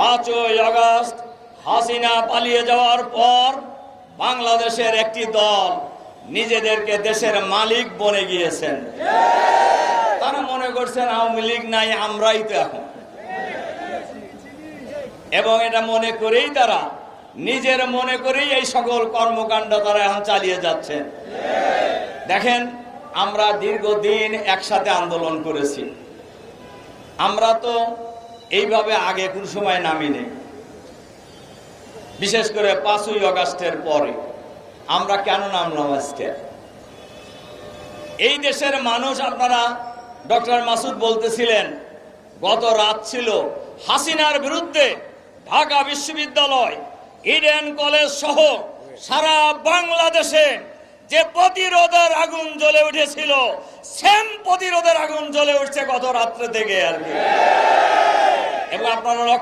5ই August Hasina পালিয়ে যাওয়ার পর বাংলাদেশের একটি দল নিজেদেরকে দেশের মালিক বনে গিয়েছেন। তারা মনে করছেন আওয়ামী লীগ নাই, আমরাই তো এখন। এবং এটা মনে করেই তারা নিজের মনে করেই এই সকল কর্মকাণ্ড তারা এখন চালিয়ে যাচ্ছেন। দেখেন, আমরা দীর্ঘদিন একসাথে আন্দোলন করেছি। আমরা তো এইভাবে আগে কোন সময় নামিনি, বিশেষ করে 5ই আগস্টের পরে। আমরা কেন নামলাম আজকে? এই দেশের মানুষ, আপনারা ডক্টর মাসুদ বলতেছিলেন গত রাত ছিল হাসিনার বিরুদ্ধে ঢাকা বিশ্ববিদ্যালয়, ইডেন কলেজ সহ সারা বাংলাদেশে যে প্রতিরোধের আগুন জ্বলে উঠেছিল, সেম প্রতিরোধের আগুন জ্বলে উঠছে গত রাত্রে থেকে আর কি। এবং আপনারা